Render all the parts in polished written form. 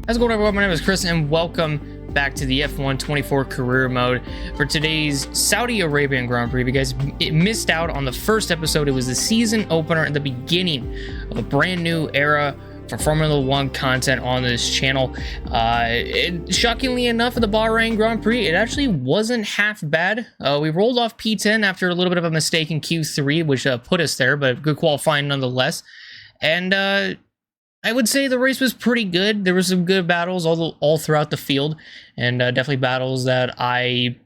How's it going, everyone? My name is Chris, and welcome back to the F1 24 career mode for today's Saudi Arabian Grand Prix. Because it missed out on the first episode. It was the season opener at the beginning of a brand new era for Formula One content on this channel. Shockingly enough, for the Bahrain Grand Prix, it actually wasn't half bad. We rolled off P10 after a little bit of a mistake in Q3, which put us there, but good qualifying nonetheless. And I would say the race was pretty good. There were some good battles all throughout the field, and definitely battles that I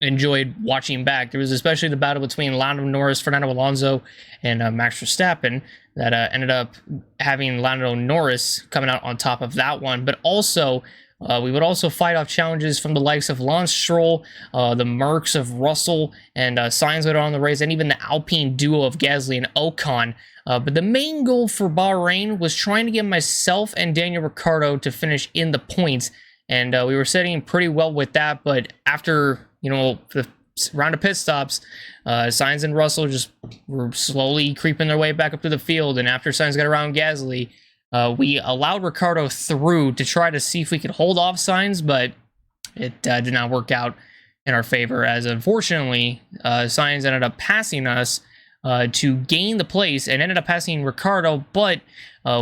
enjoyed watching back. There was especially the battle between Lando Norris, Fernando Alonso, and Max Verstappen that ended up having Lando Norris coming out on top of that one. But also, we would also fight off challenges from the likes of Lance Stroll, the Mercs of Russell, and Sainz later on in the race, and even the Alpine duo of Gasly and Ocon. But the main goal for Bahrain was trying to get myself and Daniel Ricciardo to finish in the points, and we were setting pretty well with that. But after, the round of pit stops, Sainz and Russell just were slowly creeping their way back up to the field, and after Sainz got around Gasly, we allowed Ricciardo through to try to see if we could hold off Sainz, but it did not work out in our favor, as unfortunately Sainz ended up passing us to gain the place and ended up passing Ricciardo. But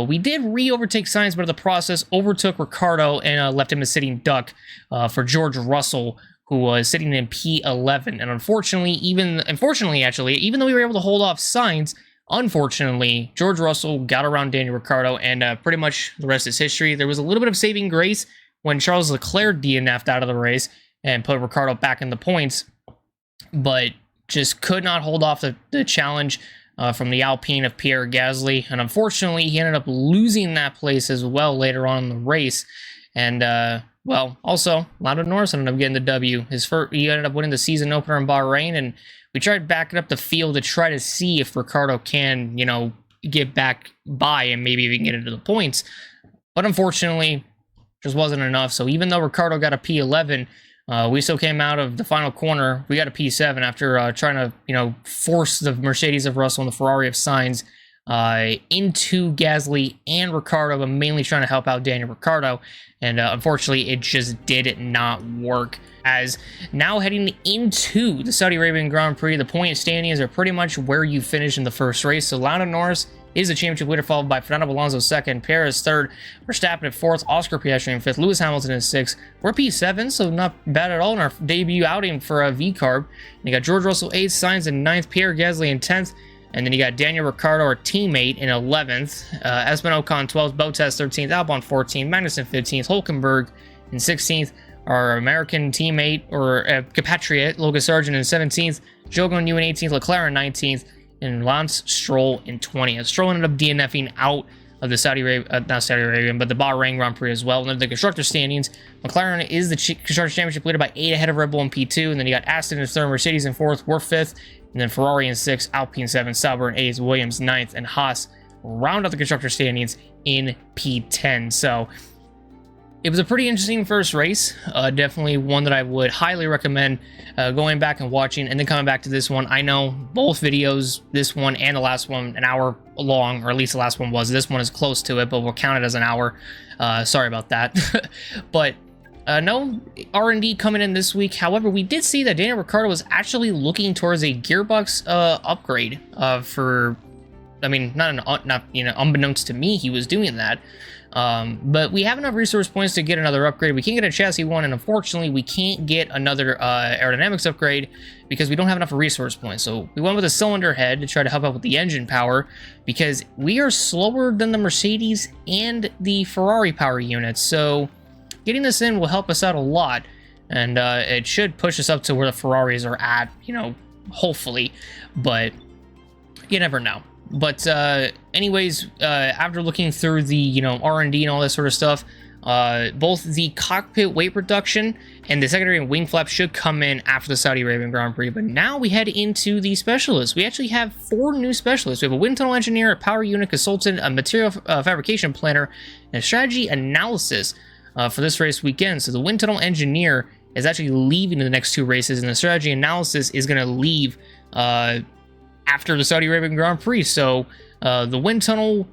we did re-overtake Sainz, but in the process overtook Ricciardo and left him a sitting duck for George Russell, who was sitting in P11. And unfortunately, even though we were able to hold off Sainz, unfortunately, George Russell got around Daniel Ricciardo, and pretty much the rest is history. There was a little bit of saving grace when Charles Leclerc DNF'd out of the race and put Ricciardo back in the points, but just could not hold off the challenge from the Alpine of Pierre Gasly. And unfortunately, he ended up losing that place as well later on in the race. And, also, Lando Norris ended up getting the W. He ended up winning the season opener in Bahrain, and we tried backing up the field to try to see if Ricciardo can, get back by and maybe even get into the points. But unfortunately, just wasn't enough. So even though Ricciardo got a P11, we still came out of the final corner. We got a P7 after trying to, force the Mercedes of Russell and the Ferrari of Sainz into Gasly and Ricciardo, but mainly trying to help out Daniel Ricciardo. And unfortunately, it just did not work. As now heading into the Saudi Arabian Grand Prix, the point standings are pretty much where you finished in the first race. So Lando Norris is the championship leader, followed by Fernando Alonso second, Perez third, Verstappen at fourth, Oscar Piastri in fifth, Lewis Hamilton in sixth. We're P7, so not bad at all in our debut outing for VCARB. And you got George Russell eighth, Sainz in ninth, Pierre Gasly in 10th, and then you got Daniel Ricciardo, our teammate, in 11th, Esteban Ocon 12th, Bottas 13th, Albon 14th, Magnussen 15th, Hulkenberg in 16th, our American teammate or compatriot Logan Sargent in 17th, Zhou Guanyu in 18th, Leclerc in 19th, and Lance Stroll in 20th. Stroll ended up DNFing out of the not Saudi Arabian, but the Bahrain Grand Prix as well. And then the constructor standings, McLaren is the constructor championship leader by 8 ahead of Red Bull in P2, and then you got Aston in 3rd, Mercedes in 4th, we're 5th, and then Ferrari in 6th, Alpine 7th, Sauber in 8th, Williams 9th, and Haas round out the constructor standings in P10. So it was a pretty interesting first race, definitely one that I would highly recommend going back and watching, and then coming back to this one. I know both videos, this one and the last one, an hour long, or at least the last one was. This one is close to it, but we'll count it as an hour. Sorry about that. But no R&D coming in this week. However, we did see that Daniel Ricciardo was actually looking towards a gearbox upgrade unbeknownst to me, he was doing that. But we have enough resource points to get another upgrade. We can't get a chassis one, and unfortunately, we can't get another aerodynamics upgrade because we don't have enough resource points. So we went with a cylinder head to try to help out with the engine power, because we are slower than the Mercedes and the Ferrari power units. So getting this in will help us out a lot, and it should push us up to where the Ferraris are at, hopefully, but you never know. But anyways, after looking through the R&D and all that sort of stuff, both the cockpit weight reduction and the secondary and wing flaps should come in after the Saudi Arabian Grand Prix. But now we head into the specialists. We actually have 4 new specialists. We have a wind tunnel engineer, a power unit consultant, a material fabrication planner, and a strategy analysis for this race weekend. So the wind tunnel engineer is actually leaving in the next 2 races, and the strategy analysis is going to leave after the Saudi Arabian Grand Prix. So the wind tunnel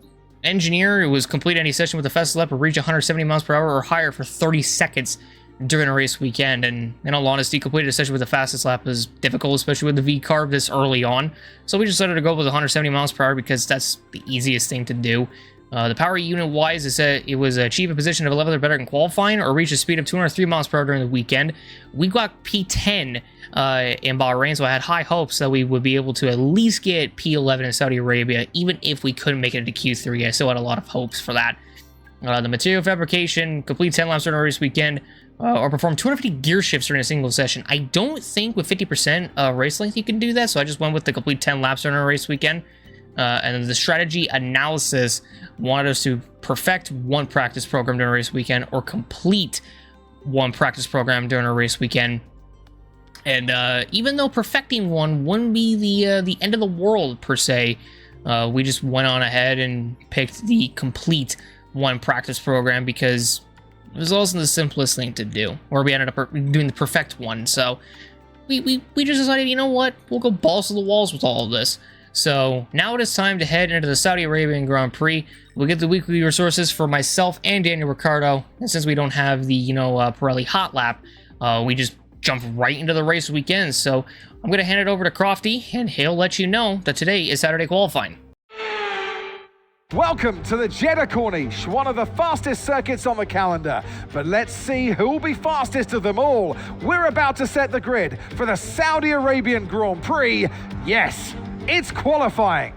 engineer was complete any session with the fastest lap or reach 170 miles per hour or higher for 30 seconds during a race weekend. And in all honesty, completing a session with the fastest lap is difficult, especially with the VCARB this early on. So we decided to go with 170 miles per hour because that's the easiest thing to do. The power unit wise, it was achieve a position of 11th or better in qualifying or reach a speed of 203 miles per hour during the weekend. We got P10 in Bahrain, so I had high hopes that we would be able to at least get P11 in Saudi Arabia, even if we couldn't make it into Q3. I still had a lot of hopes for that. The material fabrication, complete 10 laps during a race weekend, or perform 250 gear shifts during a single session. I don't think with 50% race length you can do that, so I just went with the complete 10 laps during a race weekend. And then the strategy analysis wanted us to perfect one practice program during a race weekend or complete one practice program during a race weekend. And even though perfecting one wouldn't be the end of the world per se, we just went on ahead and picked the complete one practice program because it was also the simplest thing to do, or we ended up doing the perfect one. So we just decided, you know what, we'll go balls to the walls with all of this. So now it is time to head into the Saudi Arabian Grand Prix. We'll get the weekly resources for myself and Daniel Ricciardo. And since we don't have the, Pirelli hot lap, we just jump right into the race weekend. So I'm going to hand it over to Crofty, and he'll let you know that today is Saturday qualifying. Welcome to the Jeddah Corniche, one of the fastest circuits on the calendar. But let's see who will be fastest of them all. We're about to set the grid for the Saudi Arabian Grand Prix. Yes, it's qualifying.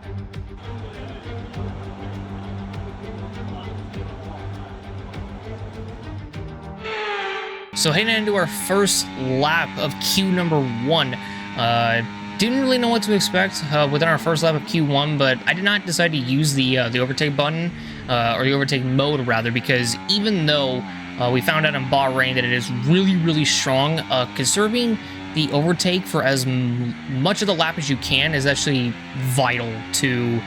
So heading into our first lap of Q number 1. Didn't really know what to expect within our first lap of Q1, but I did not decide to use the overtake button, or the overtake mode rather, because even though we found out in Bahrain that it is really, really strong, conserving the overtake for as much of the lap as you can is actually vital to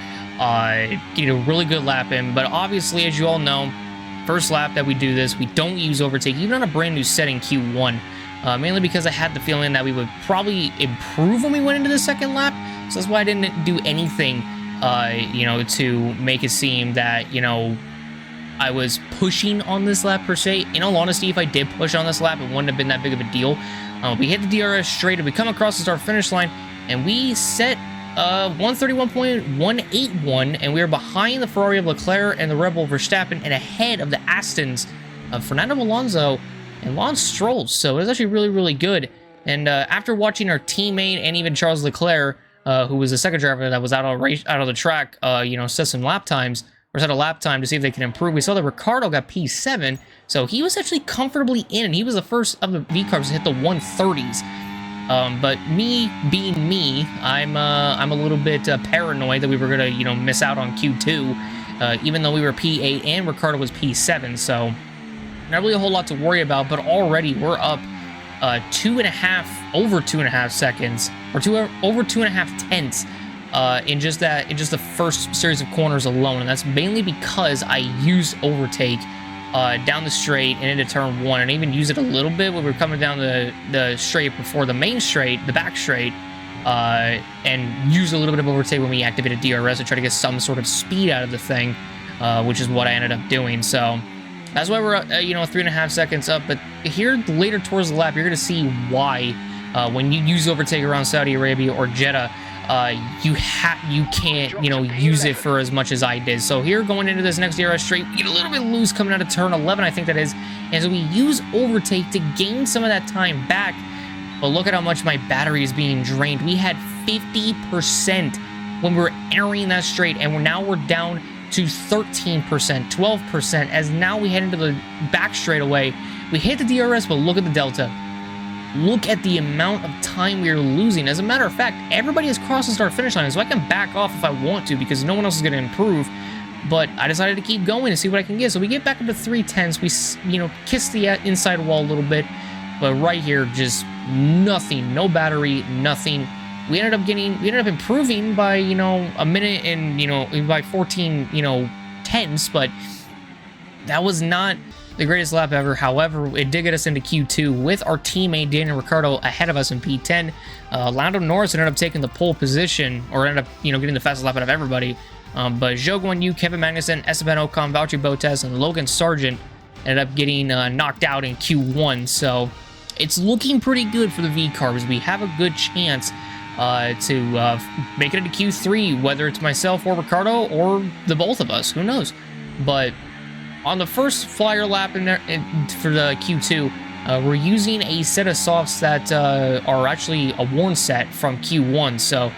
get a really good lap in. But obviously, as you all know, first lap that we do this, we don't use overtake, even on a brand new setting Q1. Mainly because I had the feeling that we would probably improve when we went into the second lap. So that's why I didn't do anything, to make it seem that, I was pushing on this lap per se. In all honesty, if I did push on this lap, it wouldn't have been that big of a deal. We hit the DRS straight, and we come across the start-finish line, and we set 131.181, and we are behind the Ferrari of Leclerc and the Red Bull Verstappen, and ahead of the Astons of Fernando Alonso and Lance Stroll. So it was actually really, really good. And after watching our teammate and even Charles Leclerc, who was the second driver that was out of the track, set some lap times, or set a lap time to see if they can improve, we saw that Ricciardo got P7, so he was actually comfortably in, and he was the first of the VCARBs to hit the 130s. But me being me, I'm a little bit paranoid that we were gonna, miss out on Q2, even though we were P8 and Ricciardo was P7. So not really a whole lot to worry about. But already we're up over 2.5 seconds, or over 2.5 tenths in just the first series of corners alone, and that's mainly because I used overtake down the straight and into turn 1, and I even used it a little bit when we were coming down the straight before the main straight, the back straight, and used a little bit of overtake when we activated DRS to try to get some sort of speed out of the thing, which is what I ended up doing. So that's why we're 3.5 seconds up. But here later towards the lap, you're going to see why when you use overtake around Saudi Arabia or Jeddah, you can't use it for as much as I did. So here going into this next DRS straight, we get a little bit loose coming out of turn 11, I think that is, and so we use overtake to gain some of that time back. But look at how much my battery is being drained. We had 50% when we were entering that straight, and now we're down to 13%, 12%, as now we head into the back straightaway. We hit the DRS, but look at the delta. Look at the amount of time we are losing. As a matter of fact, everybody has crossed the start-finish line, so I can back off if I want to because no one else is going to improve. But I decided to keep going to see what I can get. So we get back up to 3/10. We, kiss the inside wall a little bit. But right here, just nothing. No battery, nothing. We ended up improving by, a minute and, by 14, tenths. But that was not the greatest lap ever. However, it did get us into Q2 with our teammate Daniel Ricciardo ahead of us in P10. Lando Norris ended up taking the pole position, or ended up, getting the fastest lap out of everybody But Zhou Guanyu, Kevin Magnussen, Esteban Ocon, Valtteri Bottas, and Logan Sargent ended up getting knocked out in Q1. So it's looking pretty good for the VCARBs. We have a good chance to make it into Q3, whether it's myself or Ricardo or the both of us. Who knows? But on the first flyer lap in there for the Q2, we're using a set of softs that are actually a worn set from Q1. So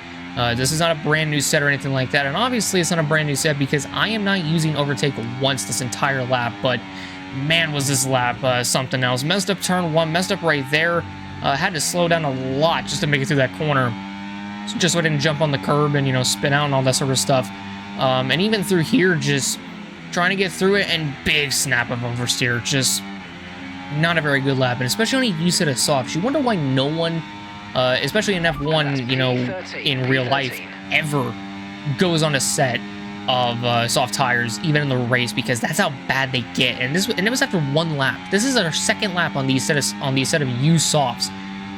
this is not a brand new set or anything like that. And obviously it's not a brand new set because I am not using overtake once this entire lap. But man, was this lap something else. Messed up turn 1, messed up right there. Had to slow down a lot just to make it through that corner. So just so I didn't jump on the curb and, you know, spin out and all that sort of stuff. And even through here, just trying to get through it, and big snap of oversteer. Just not a very good lap, and especially when you set of softs. You wonder why no one, especially in F1, you know, in real life, ever goes on a set of soft tires, even in the race, because that's how bad they get. And it was after one lap. This is our second lap on these set of used softs.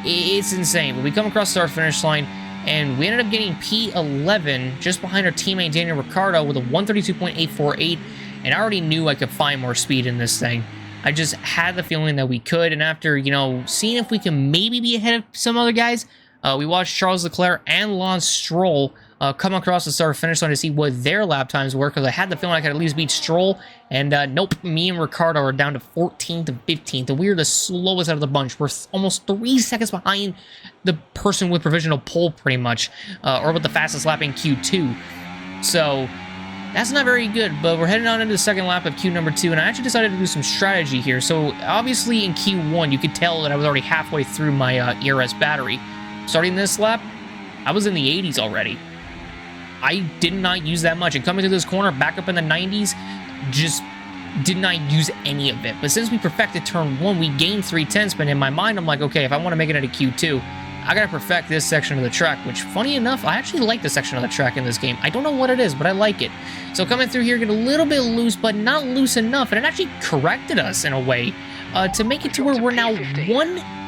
It's insane. But we come across the start finish line, and we ended up getting P11 just behind our teammate Daniel Ricciardo with a 132.848, and I already knew I could find more speed in this thing. I just had the feeling that we could, and after, you know, seeing if we can maybe be ahead of some other guys, we watched Charles Leclerc and Lance Stroll come across the start finish line to see what their lap times were, because I had the feeling I could at least beat Stroll, and nope, me and Ricciardo are down to 14th and 15th, and we are the slowest out of the bunch. We're almost 3 seconds behind the person with provisional pole, pretty much, or with the fastest lap in Q2. So that's not very good, but we're heading on into the second lap of Q number 2, and I actually decided to do some strategy here. So obviously in Q1, you could tell that I was already halfway through my ERS battery. Starting this lap, I was in the 80s already. I did not use that much, and coming through this corner, back up in the 90s, just did not use any of it. But since we perfected turn 1, we gained 3/10, but in my mind, I'm like, okay, if I want to make it into Q2, I gotta perfect this section of the track, which, funny enough, I actually like this section of the track in this game. I don't know what it is, but I like it. So coming through here, get a little bit loose, but not loose enough, and it actually corrected us in a way to make it to where we're now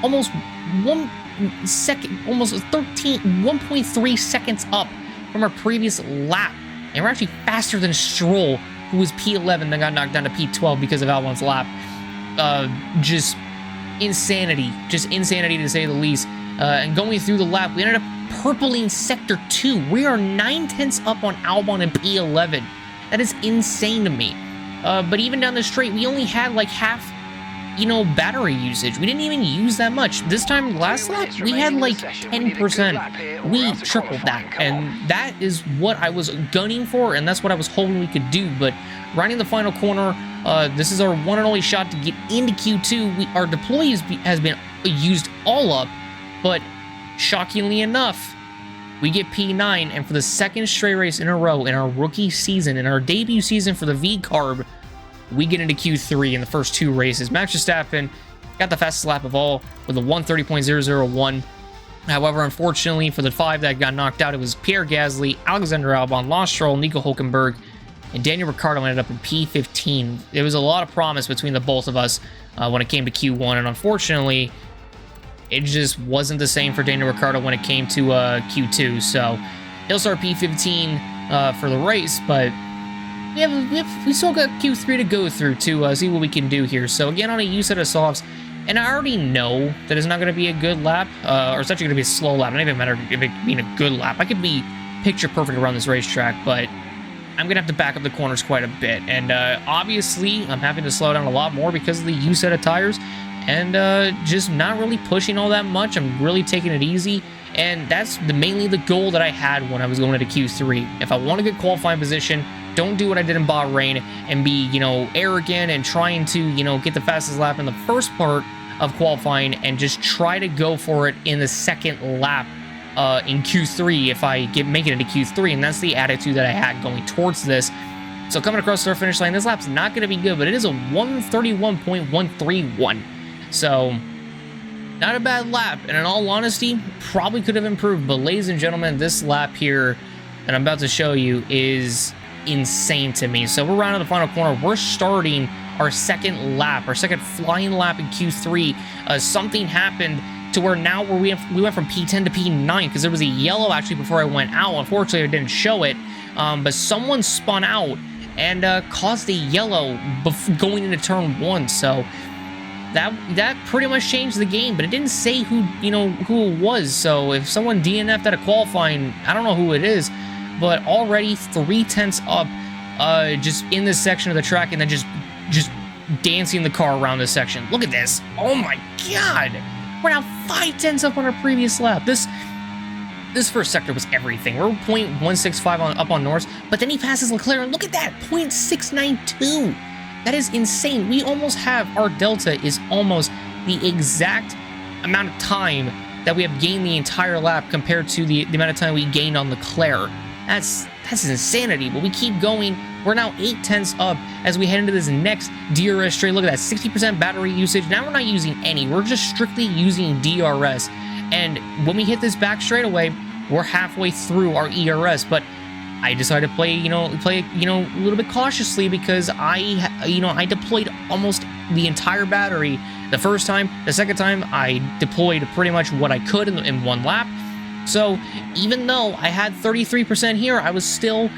almost 1.3 seconds up from our previous lap, and we're actually faster than Stroll, who was P11, then got knocked down to P12 because of Albon's lap. Just insanity to say the least. And going through the lap, we ended up purpling Sector 2. We are 9/10 up on Albon and P11. That is insane to me. But even down the straight, we only had like half, you know, battery usage. We didn't even use that much. This time, last lap, we had like 10%. We tripled that, and that is what I was gunning for, and that's what I was hoping we could do. But riding the final corner, this is our one and only shot to get into Q2. Our deploy has been used all up, but shockingly enough, we get P9, and for the second straight race in a row in our rookie season, in our debut season for the VCARB, we get into Q3 in the first 2 races. Max Verstappen got the fastest lap of all with a 130.001. However, unfortunately, for the 5 that got knocked out, it was Pierre Gasly, Alexander Albon, Lance Stroll, Nico Hülkenberg, and Daniel Ricciardo ended up in P15. There was a lot of promise between the both of us when it came to Q1, and unfortunately, it just wasn't the same for Daniel Ricciardo when it came to Q2. So he'll start P15 for the race, but we still got Q3 to go through to see what we can do here. So again, on a U set of softs, and I already know that it's not going to be a good lap, or it's actually going to be a slow lap. It doesn't even matter if it being a good lap. I could be picture perfect around this racetrack, but I'm going to have to back up the corners quite a bit. And obviously, I'm having to slow down a lot more because of the U set of tires, and just not really pushing all that much. I'm really taking it easy, and that's mainly the goal that I had when I was going into Q3. If I want a good qualifying position, don't do what I did in Bahrain and be, you know, arrogant and trying to, you know, get the fastest lap in the first part of qualifying, and just try to go for it in the second lap in Q3 if I make it into Q3, and that's the attitude that I had going towards this. So coming across the finish line, this lap's not going to be good, but it is a 131.131. So not a bad lap, and in all honesty, probably could have improved. But ladies and gentlemen, this lap here that I'm about to show you is insane to me. So we're rounding the final corner. We're starting our second lap, our second flying lap in Q3. Something happened to where now we went from P10 to P9 because there was a yellow actually before I went out. Unfortunately, I didn't show it, but someone spun out and caused a yellow going into turn 1. So that pretty much changed the game, but it didn't say who it was. So if someone DNF'd at a qualifying, I don't know who it is, but already 3/10 up, just in this section of the track, and then just dancing the car around this section. Look at this! Oh my god! We're now 5/10 up on our previous lap. This first sector was everything. We're 0.165 up on Norris, but then he passes Leclerc, and look at that, 0.692. That is insane. We almost have, our delta is almost the exact amount of time that we have gained the entire lap compared to the amount of time we gained on Leclerc. That's insanity, but we keep going. We're now 8/10 up as we head into this next DRS straight. Look at that, 60% battery usage. Now we're not using any. We're just strictly using DRS. And when we hit this back straightaway, we're halfway through our ERS. But I decided to play a little bit cautiously because I deployed almost the entire battery the first time. The second time, I deployed pretty much what I could in one lap. So even though I had 33% here, I was still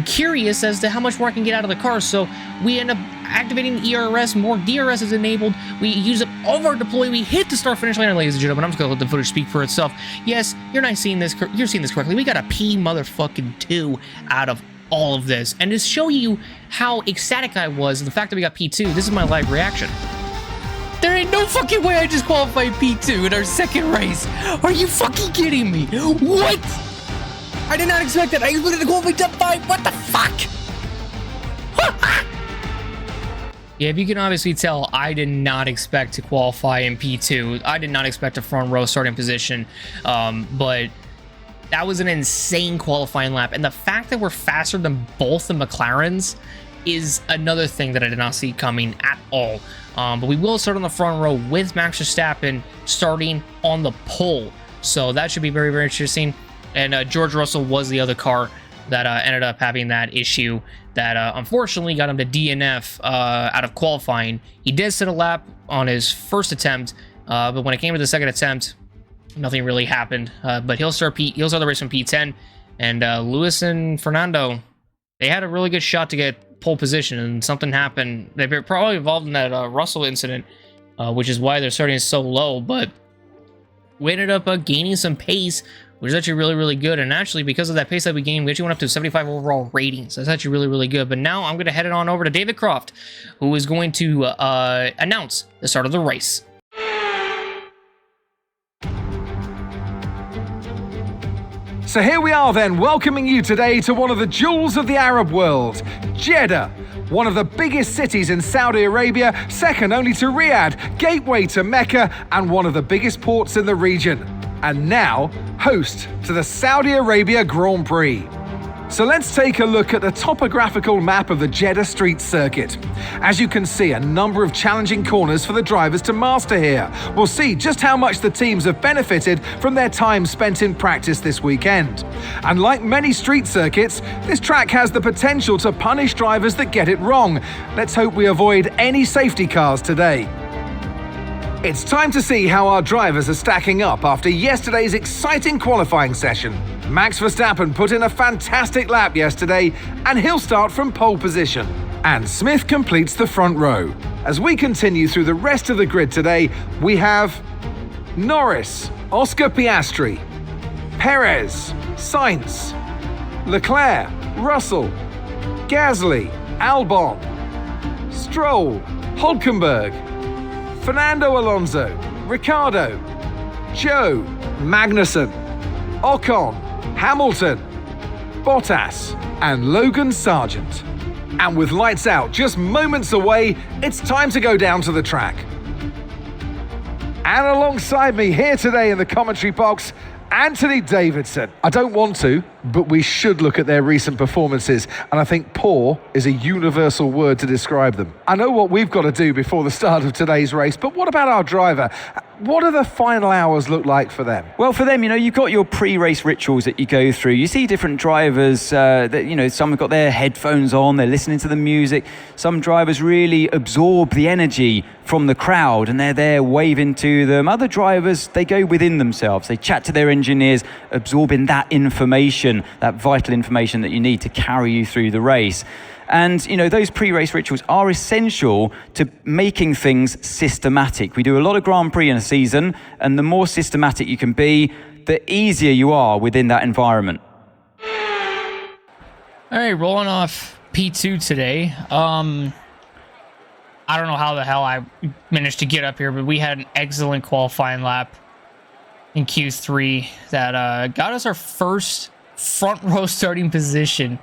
curious as to how much more I can get out of the car. So we end up activating the ERS, more DRS is enabled. We use up all of our deploy. We hit the start finish line, and ladies and gentlemen, I'm just gonna let the footage speak for itself. Yes, you're seeing this correctly. We got a P motherfucking 2 out of all of this. And to show you how ecstatic I was, the fact that we got P2, this is my live reaction. There ain't no fucking way I just qualified P2 in our second race. Are you fucking kidding me? What? I did not expect that. I expected to qualify top 5. What the fuck? Yeah, if you can obviously tell, I did not expect to qualify in P2. I did not expect a front row starting position, but that was an insane qualifying lap. And the fact that we're faster than both the McLarens is another thing that I did not see coming at all. But we will start on the front row with Max Verstappen starting on the pole. So that should be very, very interesting. And George Russell was the other car that ended up having that issue that unfortunately got him to DNF out of qualifying. He did set a lap on his first attempt, but when it came to the second attempt, nothing really happened. But he'll start the race from P10. And Lewis and Fernando, they had a really good shot to get pole position, and something happened. They were probably involved in that Russell incident, which is why they're starting so low. But we ended up gaining some pace, which is actually really, really good. And actually, because of that pace that we gained, we actually went up to 75 overall ratings. So that's actually really, really good. But now I'm going to head it on over to David Croft, who is going to announce the start of the race. So here we are then, welcoming you today to one of the jewels of the Arab world, Jeddah, one of the biggest cities in Saudi Arabia, second only to Riyadh, gateway to Mecca, and one of the biggest ports in the region. And now, host to the Saudi Arabia Grand Prix. So let's take a look at the topographical map of the Jeddah street circuit. As you can see, a number of challenging corners for the drivers to master here. We'll see just how much the teams have benefited from their time spent in practice this weekend. And like many street circuits, this track has the potential to punish drivers that get it wrong. Let's hope we avoid any safety cars today. It's time to see how our drivers are stacking up after yesterday's exciting qualifying session. Max Verstappen put in a fantastic lap yesterday, and he'll start from pole position. And Smith completes the front row. As we continue through the rest of the grid today, we have Norris, Oscar Piastri, Perez, Sainz, Leclerc, Russell, Gasly, Albon, Stroll, Hülkenberg, Fernando Alonso, Ricciardo, Joe, Magnussen, Ocon, Hamilton, Bottas, and Logan Sargent. And with lights out just moments away, it's time to go down to the track. And alongside me here today in the commentary box, Anthony Davidson. I don't want to, but we should look at their recent performances, and I think poor is a universal word to describe them. I know what we've got to do before the start of today's race, but what about our driver? What do the final hours look like for them? Well, for them, you've got your pre-race rituals that you go through. You see different drivers that, some have got their headphones on, they're listening to the music. Some drivers really absorb the energy from the crowd and they're there waving to them. Other drivers, they go within themselves. They chat to their engineers, absorbing that information, that vital information that you need to carry you through the race. And, those pre-race rituals are essential to making things systematic. We do a lot of Grand Prix in a season, and the more systematic you can be, the easier you are within that environment. All right, rolling off P2 today. I don't know how the hell I managed to get up here, but we had an excellent qualifying lap in Q3 that got us our first front row starting position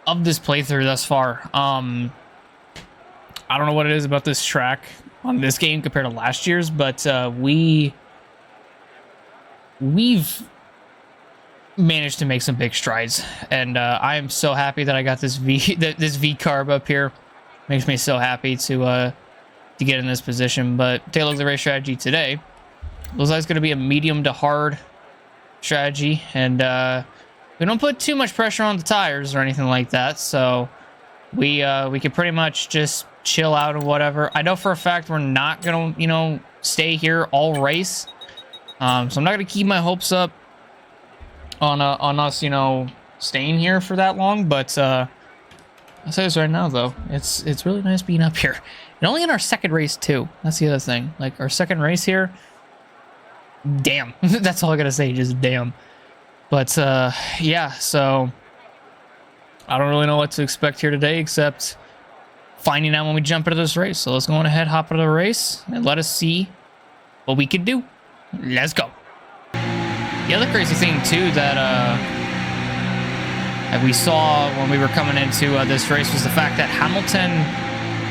of this playthrough thus far. I don't know what it is about this track on this game compared to last year's, but we've managed to make some big strides, and I am so happy that I got this VCARB up here. Makes me so happy to get in this position. But take a look at the race strategy today. Looks like it's going to be a medium to hard strategy, and we don't put too much pressure on the tires or anything like that, so we can pretty much just chill out or whatever. I know for a fact we're not gonna, stay here all race, so I'm not gonna keep my hopes up on us, staying here for that long. But I'll say this right now, though, it's really nice being up here, and only in our second race too. That's the other thing. Like, our second race here, damn. That's all I gotta say, just damn. But, yeah, so I don't really know what to expect here today except finding out when we jump into this race. So let's go on ahead, hop into the race, and let us see what we can do. Let's go. The other crazy thing, too, that we saw when we were coming into this race was the fact that Hamilton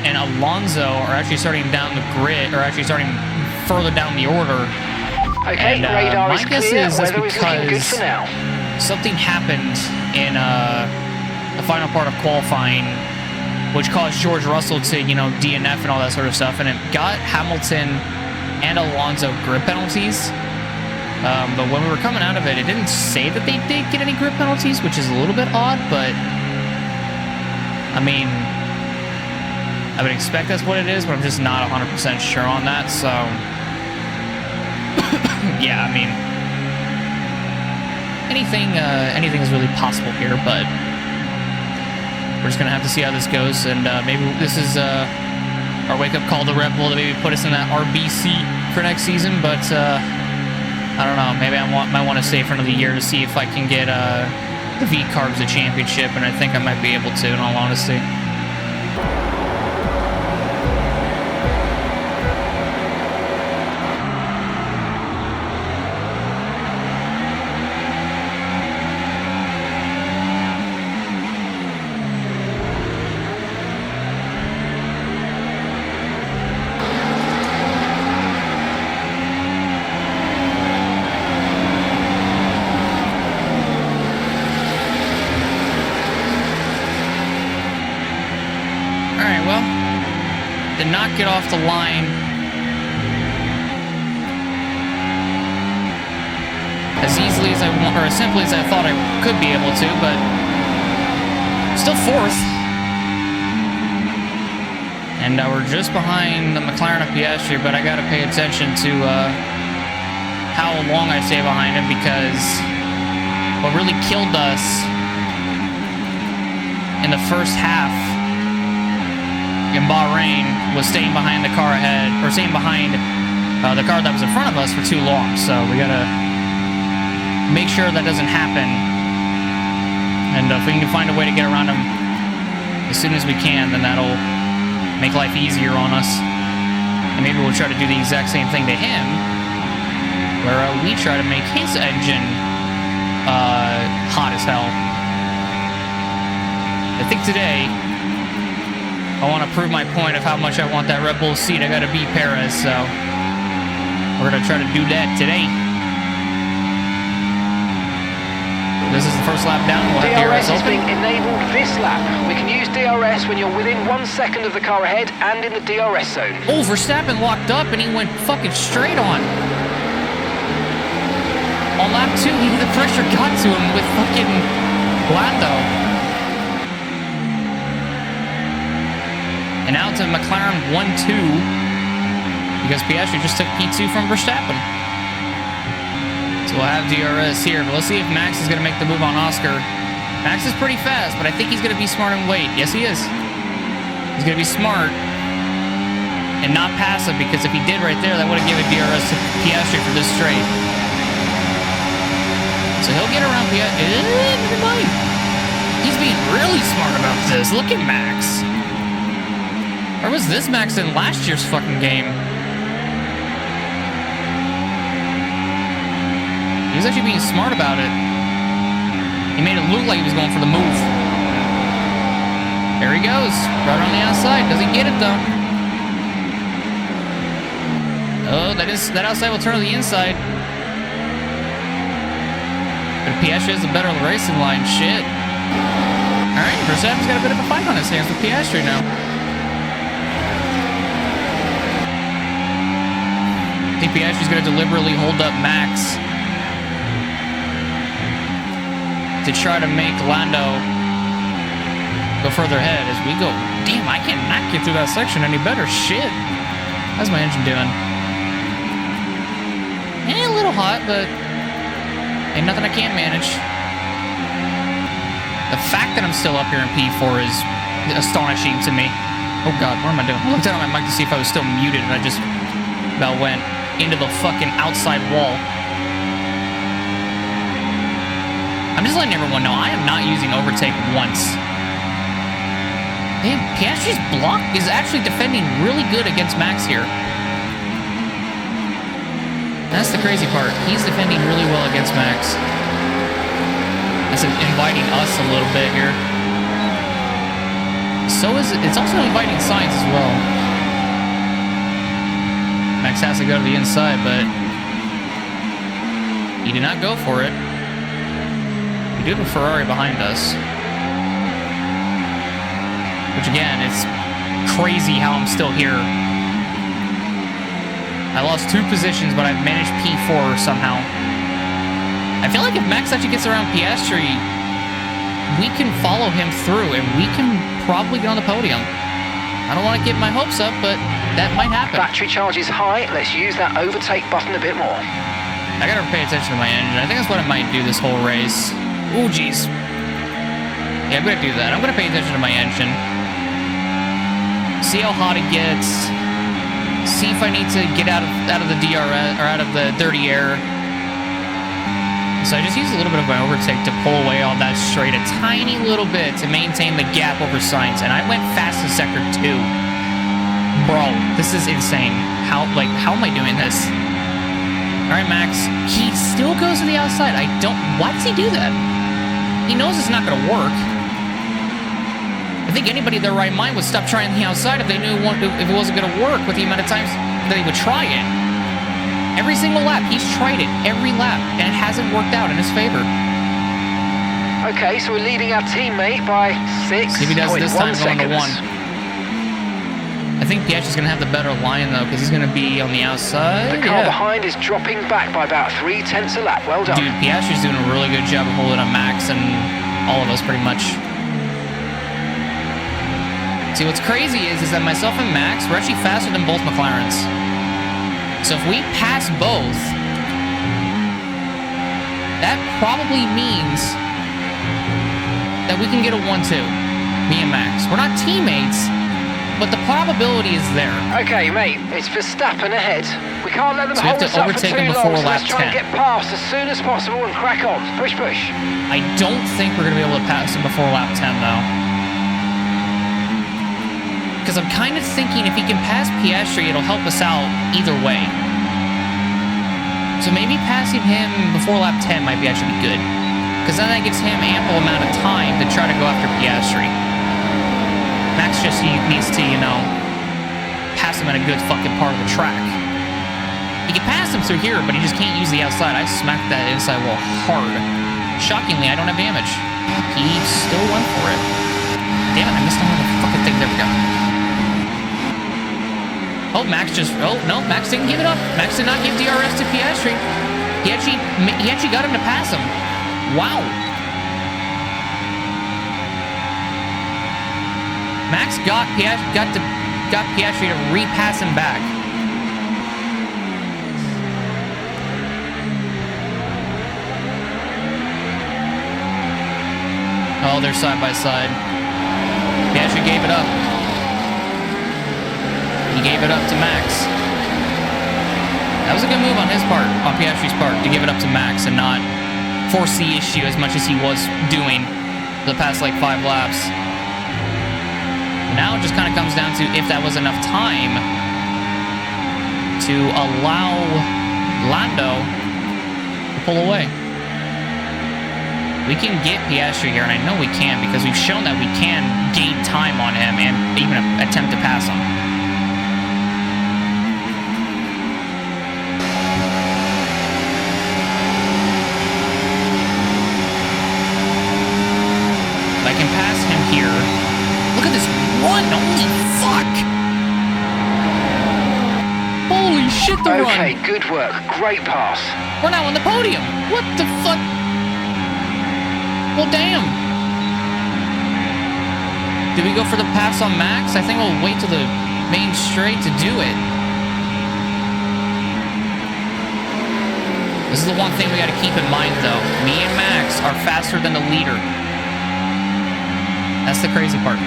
and Alonso are actually starting down the grid, or actually starting further down the order. Okay, and radar my is guess clear. is that's Weather is looking good because for now. something happened in the final part of qualifying, which caused George Russell to, DNF and all that sort of stuff, and it got Hamilton and Alonso grip penalties. But when we were coming out of it, it didn't say that they did get any grip penalties, which is a little bit odd, but I mean, I would expect that's what it is, but I'm just not 100% sure on that, so yeah, I mean, anything is really possible here, but we're just gonna have to see how this goes, and maybe this is our wake-up call to Red Bull to maybe put us in that RBC for next season. But I don't know, maybe I might want to stay for another year to see if I can get the VCARBs a championship, and I think I might be able to, in all honesty. Did not get off the line as easily as I want, or as simply as I thought I could be able to, but still fourth. And we're just behind the McLaren of Piastri, but I got to pay attention to how long I stay behind him, because what really killed us in the first half in Bahrain was staying behind the car ahead, or staying behind the car that was in front of us for too long. So we gotta make sure that doesn't happen, and if we can find a way to get around him as soon as we can, then that'll make life easier on us. And maybe we'll try to do the exact same thing to him, where we try to make his engine hot as hell. I think today I want to prove my point of how much I want that Red Bull seat. I got to beat Perez, so we're going to try to do that today. This is the first lap down. We'll have DRS DRS is being enabled this lap. We can use DRS when you're within 1 second of the car ahead and in the DRS zone. Oh, Verstappen locked up and he went fucking straight on. On lap 2, the pressure got to him with fucking Lando. And now to McLaren 1-2 because Piastri just took P2 from Verstappen. So we'll have DRS here, but let's see if Max is going to make the move on Oscar. Max is pretty fast, but I think he's going to be smart and wait. Yes, he is. He's going to be smart and not passive, because if he did right there, that would have given DRS to Piastri for this straight. So he'll get around Piastri. Never mind. He's being really smart about this. Look at Max. Or was this Max in last year's fucking game? He was actually being smart about it. He made it look like he was going for the move. There he goes. Right on the outside. Doesn't get it, though. Oh, that outside will turn to the inside. But Piastri has a better racing line. Shit. Alright, Verstappen's got a bit of a fight on his hands with Piastri now. I think Piastri's going to deliberately hold up Max to try to make Lando go further ahead as we go. Damn, I cannot get through that section any better. Shit. How's my engine doing? A little hot, but ain't nothing I can't manage. The fact that I'm still up here in P4 is astonishing to me. Oh god, what am I doing? I looked down on my mic to see if I was still muted, and I just about went into the fucking outside wall. I'm just letting everyone know I am not using overtake once. Hey, Piastri's block is actually defending really good against Max here. That's the crazy part. He's defending really well against Max. That's inviting us a little bit here. So is it. It's also inviting Sainz as well. Max has to go to the inside, but he did not go for it. We do have a Ferrari behind us. Which again, it's crazy how I'm still here. I lost 2 positions, but I've managed P4 somehow. I feel like if Max actually gets around Piastri, we can follow him through and we can probably get on the podium. I don't want to get my hopes up, but that might happen. Battery charge is high. Let's use that overtake button a bit more. I gotta pay attention to my engine. I think that's what I might do this whole race. Ooh, jeez. Yeah, I'm gonna do that. I'm gonna pay attention to my engine. See how hot it gets. See if I need to get out of the DRS or out of the dirty air. So I just used a little bit of my overtake to pull away on that straight a tiny little bit to maintain the gap over Sainz, and I went fast in sector 2. Bro, this is insane. How am I doing this? All right, Max. He still goes to the outside. Why does he do that? He knows it's not gonna work. I think anybody in their right mind would stop trying the outside if they knew if it wasn't going to work with the amount of times that he would try it. Every single lap, he's tried it every lap, and it hasn't worked out in his favor. Okay, so we're leading our teammate by 6. See if he does this time going to 1. seconds. I think Piastri's going to have the better line, though, because he's going to be on the outside. The car behind is dropping back by about 3/10 a lap. Well done. Dude, Piastri's doing a really good job of holding on Max and all of us, pretty much. See, what's crazy is that myself and Max, we're actually faster than both McLarens. So if we pass both, that probably means that we can get a 1-2, me and Max. We're not teammates, but the probability is there. Okay, mate, it's Verstappen ahead. We can't let them So we have hold to us up for overtake too him long, before so lap let's try and 10. get past as soon as possible and crack on. Push, push. I don't think we're going to be able to pass him before lap 10, though. Because I'm kind of thinking if he can pass Piastri, it'll help us out either way. So maybe passing him before lap 10 might actually be good. Because then that gives him ample amount of time to try to go after Piastri. Max just needs to, pass him in a good fucking part of the track. He can pass him through here, but he just can't use the outside. I smacked that inside wall hard. shockingly, I don't have damage. He still went for it. Damn it, I missed another fucking thing. There we go. Oh, Max just... Oh, no, Max didn't give it up. Max did not give DRS to Piastri. He actually got him to pass him. Wow. Max got Piastri to repass him back. Oh, they're side by side. Piastri gave it up. He gave it up to Max. That was a good move on his part, on Piastri's part, to give it up to Max and not force the issue as much as he was doing the past like 5 laps. Now it just kind of comes down to if that was enough time to allow Lando to pull away. We can get Piastri here, and I know we can because we've shown that we can gain time on him and even attempt to pass him. I can pass him here. Look at this run! Holy fuck! Holy shit, the run! Okay, good work. Great pass. We're now on the podium. What the fuck? Well, damn. Did we go for the pass on Max? I think we'll wait till the main straight to do it. This is the one thing we got to keep in mind, though. Me and Max are faster than the leader. That's the crazy part.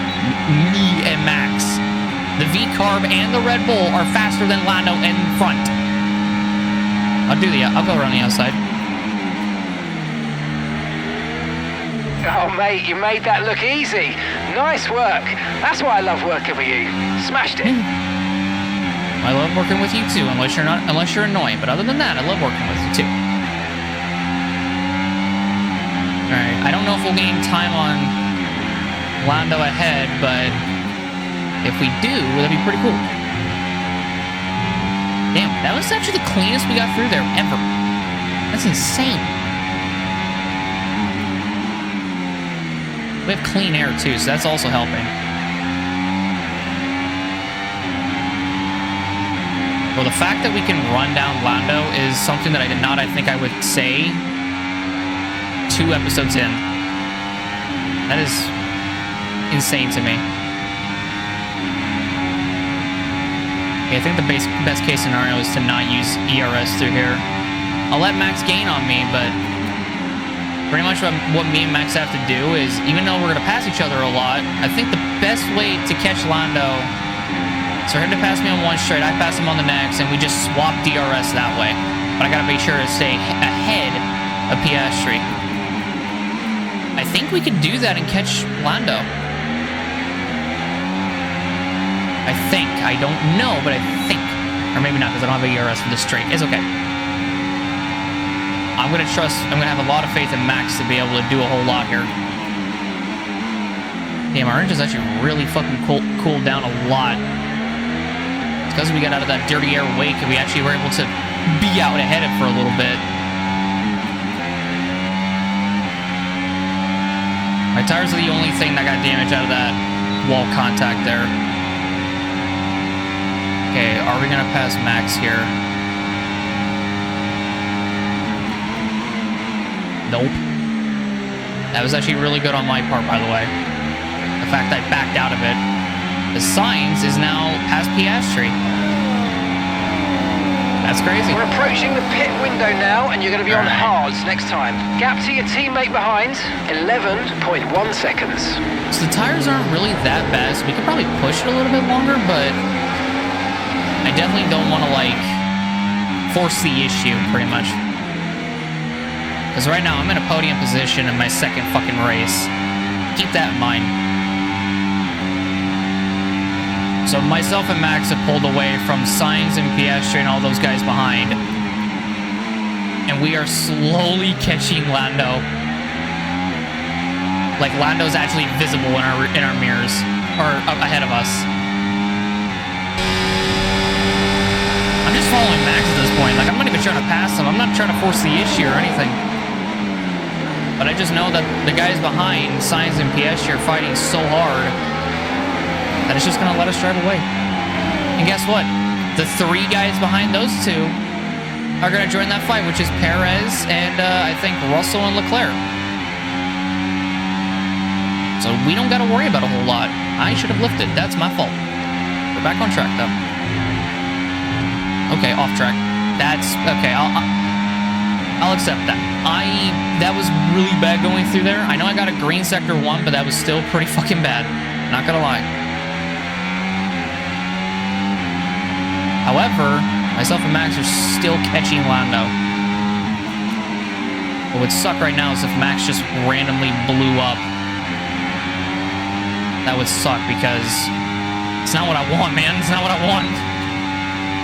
Me and Max. The VCARB and the Red Bull are faster than Lando in front. I'll go around the outside. Oh, mate, you made that look easy. Nice work. That's why I love working with you. Smashed it. I love working with you too, unless you're annoying. But other than that, I love working with you too. All right. I don't know if we'll gain time on Lando ahead, but if we do, that'd be pretty cool. Damn, that was actually the cleanest we got through there ever. That's insane. We have clean air too, so that's also helping. Well, the fact that we can run down Lando is something that I did not, I think I would say 2 episodes in. That is insane to me. Okay, I think the best case scenario is to not use ERS through here. I'll let Max gain on me, but pretty much what me and Max have to do is, even though we're going to pass each other a lot, I think the best way to catch Lando is for him to pass me on one straight, I pass him on the next, and we just swap DRS that way. But I got to make sure to stay ahead of Piastri. I think we could do that and catch Lando. I think. I don't know, but I think. Or maybe not, because I don't have a ERS for this straight. It's okay. I'm going to have a lot of faith in Max to be able to do a whole lot here. Damn, our engine's actually really fucking cooled down a lot. It's because we got out of that dirty air wake and we actually were able to be out ahead of it for a little bit. My tires are the only thing that got damaged out of that wall contact there. Okay, are we going to pass Max here? Nope. That was actually really good on my part, by the way. The fact I backed out of it. The Sainz is now past Piastri. That's crazy. We're approaching the pit window now, and you're going to be on hards next time. Gap to your teammate behind, 11.1 seconds. So the tires aren't really that bad, so we could probably push it a little bit longer, but I definitely don't want to, like, force the issue, pretty much. Because right now, I'm in a podium position in my second fucking race. Keep that in mind. So myself and Max have pulled away from Sainz and Piastri and all those guys behind. And we are slowly catching Lando. Like, Lando's actually visible in our mirrors. Or up ahead of us. I'm just following Max at this point. Like, I'm not even trying to pass him. I'm not trying to force the issue or anything. But I just know that the guys behind, Sainz and Piastri, are fighting so hard that it's just going to let us drive away. And guess what? The 3 guys behind those 2 are going to join that fight, which is Perez and I think Russell and Leclerc. So we don't got to worry about a whole lot. I should have lifted. That's my fault. We're back on track, though. Okay, off track. That's... Okay, I'll accept that. That was really bad going through there. I know I got a green sector 1, but that was still pretty fucking bad. Not gonna lie. However, myself and Max are still catching Lando. What would suck right now is if Max just randomly blew up. That would suck because it's not what I want, man. It's not what I want.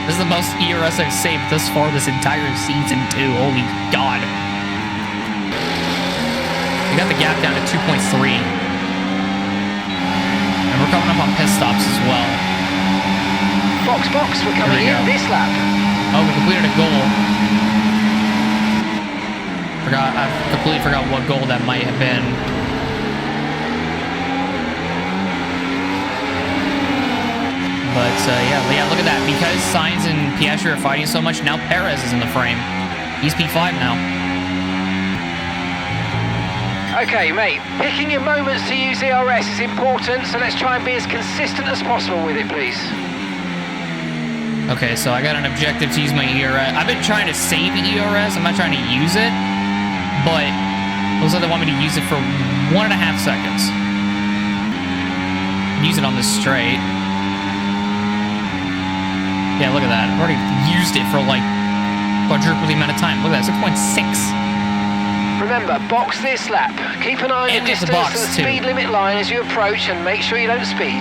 This is the most ERS I've saved thus far this entire season, too. Holy God. We got the gap down to 2.3. And we're coming up on pit stops as well. Box, we're coming in this lap. Oh, we completed a goal. I completely forgot what goal that might have been. But yeah, look at that. Because Sainz and Piastri are fighting so much, now Perez is in the frame. He's P5 now. Okay, mate. Picking your moments to use ERS is important, so let's try and be as consistent as possible with it, please. Okay, so I got an objective to use my ERS. I've been trying to save ERS. I'm not trying to use it, but it looks like they want me to use it for 1.5 seconds. Use it on this straight. Yeah, look at that. I've already used it for like quadruple the amount of time. Look at that, 6.6. Remember, box this lap. Keep an eye on the distance to the speed limit line as you approach and make sure you don't speed.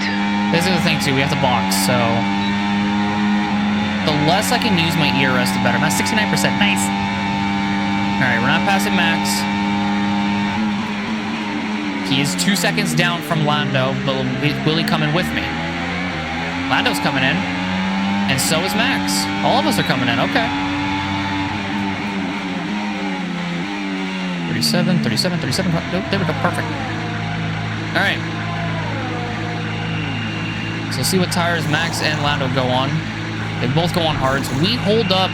This is the thing too, we have to box, so the less I can use my ERS, the better. I'm at 69%, nice. All right, we're not passing Max. He is 2 seconds down from Lando, but will he come in with me? Lando's coming in. And so is Max. All of us are coming in. Okay. 37. Nope, there we go. Perfect. All right. So see what tires Max and Lando go on. They both go on hards. We hold up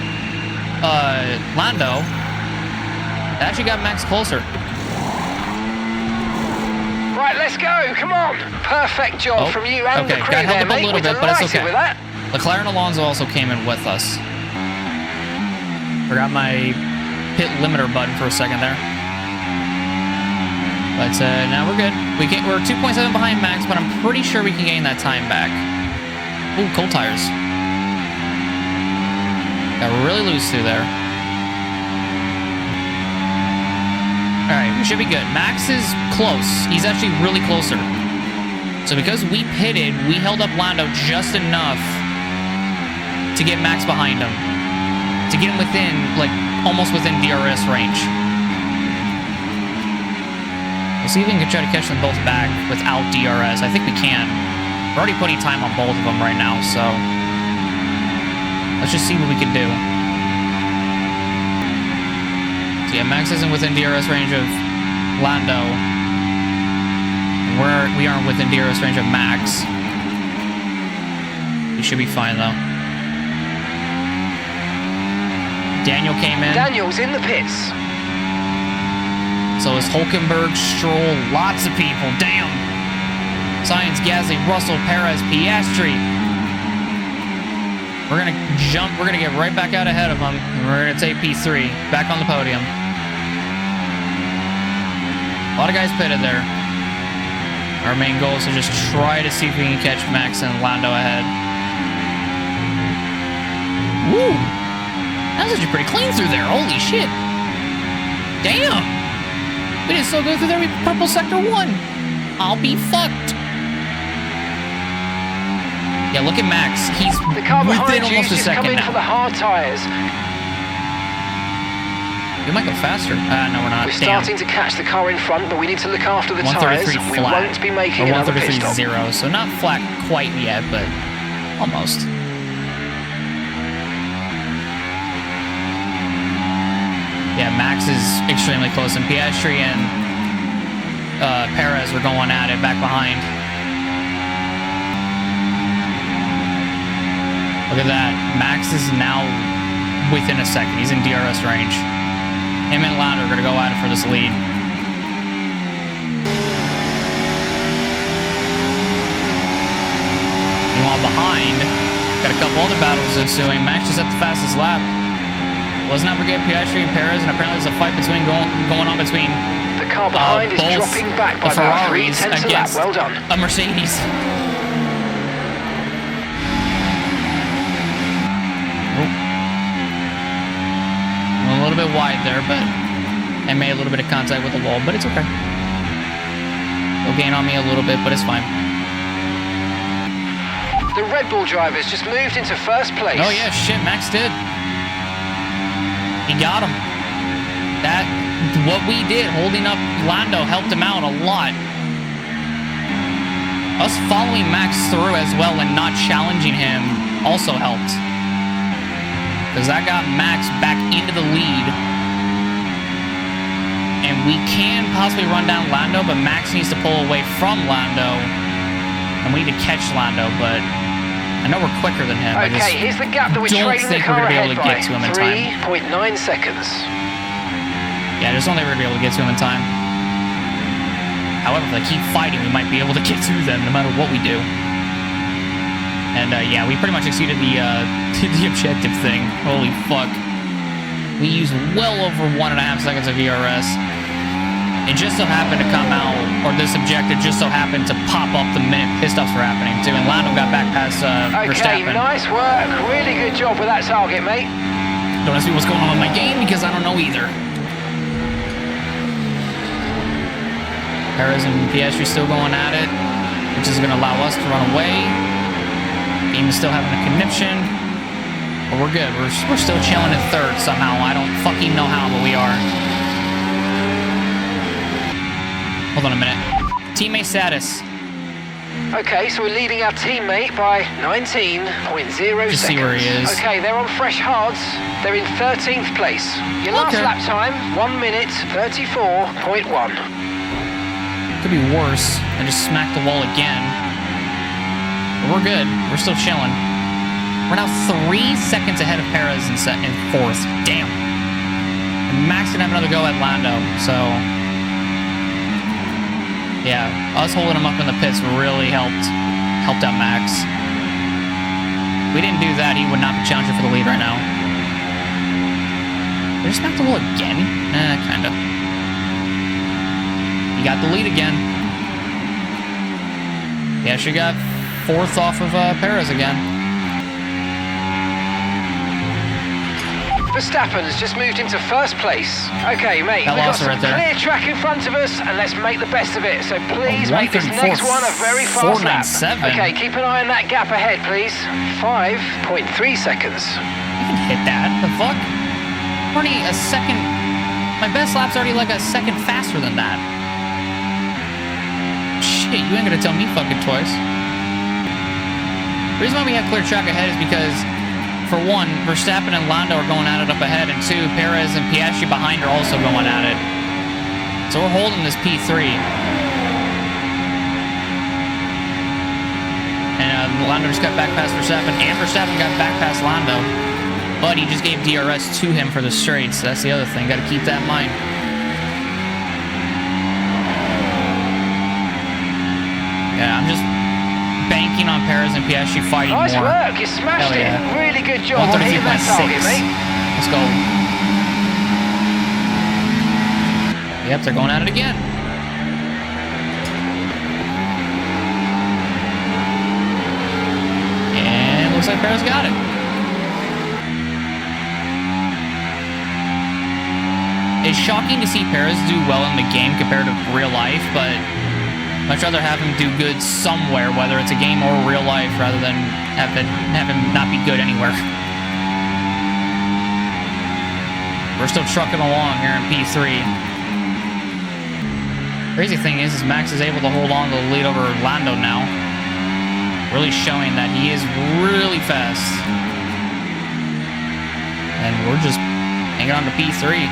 Lando. That actually got Max closer. Right, let's go. Come on. Perfect job from you and the crew there, mate. We're delighted with that. Leclerc and Alonso also came in with us. Forgot my pit limiter button for a second there. But now we're good. We're 2.7 behind Max, but I'm pretty sure we can gain that time back. Ooh, cold tires. Got really loose through there. All right, we should be good. Max is close. He's actually really closer. So because we pitted, we held up Lando just enough to get Max behind him. To get him within, like, almost within DRS range. We'll see if we can try to catch them both back without DRS. I think we can. We're already putting time on both of them right now, so let's just see what we can do. So yeah, Max isn't within DRS range of Lando. We aren't within DRS range of Max. We should be fine, though. Daniel came in. Daniel's in the pits. So is Hulkenberg, Stroll, lots of people. Damn. Sainz, Gasly, Russell, Perez, Piastri. We're going to jump. We're going to get right back out ahead of them. And we're going to take P3 back on the podium. A lot of guys pitted there. Our main goal is to just try to see if we can catch Max and Lando ahead. Woo! That was actually pretty clean through there. Holy shit. Damn. We did so good through there. We purple sector 1. I'll be fucked. Yeah, look at Max. He's the car within almost a second coming now. For the hard tires. We might go faster. No, we're not. We're starting to catch the car in front, but we need to look after the tires. We won't be making another pit stop. 133.0, so not flat quite yet, but almost. Yeah, Max is extremely close, and Piastri and Perez are going at it back behind. Look at that. Max is now within a second. He's in DRS range. Him and Lando are going to go at it for this lead. Meanwhile, behind, got a couple other battles ensuing. Max just at the fastest lap. Let's not forget Piastri and Perez, and apparently there's a fight going on between the car behind is dropping back by about 3/10 of a lap. Well done. A Mercedes. A little bit wide there, but I made a little bit of contact with the wall, but it's okay. They'll gain on me a little bit, but it's fine. The Red Bull drivers just moved into first place. Oh yeah, shit, Max did. He got him. What we did, holding up Lando, helped him out a lot. Us following Max through as well and not challenging him also helped. Because that got Max back into the lead. And we can possibly run down Lando, but Max needs to pull away from Lando. And we need to catch Lando, but I know we're quicker than him. Okay, here's the gap that we're trading the car ahead by. 3.9 seconds. Yeah, I just don't think we're going to be able to get to him in time. However, if they keep fighting, we might be able to get to them no matter what we do. And yeah, we pretty much exceeded the objective thing. Holy fuck. We used well over 1.5 seconds of VRS. It just so happened to come out, or this objective just so happened to pop up the minute pit stops were happening too. And Lando got back past Verstappen. Okay, nice work. Really good job with that target, mate. Don't ask me what's going on in my game because I don't know either. Perez and Piastri still going at it, which is going to allow us to run away. Beam is still having a conniption, but we're good. We're still chilling in third somehow. I don't fucking know how, but we are. Hold on a minute. Teammate status. Okay, so we're leading our teammate by 19.0 seconds. Just see where he is. Okay, they're on fresh hards. They're in 13th place. Your last lap time, 1 minute 34.1. Could be worse. I just smacked the wall again. But we're good. We're still chilling. We're now 3 seconds ahead of Perez in fourth. Damn. And Max can have another go at Lando, so yeah, us holding him up in the pits really helped out Max. If we didn't do that, he would not be challenging for the lead right now. Did I smack the wall again? Kinda. He got the lead again. Yeah, she got fourth off of Perez again. Verstappen has just moved into first place. Okay, mate, we've got some clear track in front of us, and let's make the best of it. So please make this next one a very fast lap. Okay, keep an eye on that gap ahead, please. 5.3 seconds. You can hit that. The fuck? Already a second. My best lap's already like a second faster than that. Shit, you ain't gonna tell me fucking twice. The reason why we have clear track ahead is because, for one, Verstappen and Lando are going at it up ahead, and two, Perez and Piastri behind are also going at it. So we're holding this P3. And Lando just got back past Verstappen, and Verstappen got back past Lando. But he just gave DRS to him for the straight, so that's the other thing. Got to keep that in mind. Yeah, I'm just banking on Perez and Piastri fighting more. Nice work, you smashed it. Really good job on hitting that target, mate. Let's go. Yep, they're going at it again. And looks like Perez got it. It's shocking to see Perez do well in the game compared to real life, but I'd rather have him do good somewhere, whether it's a game or real life, rather than have him not be good anywhere. We're still trucking along here in P3. Crazy thing is Max is able to hold on to the lead over Lando now, really showing that he is really fast. And we're just hanging on to P3.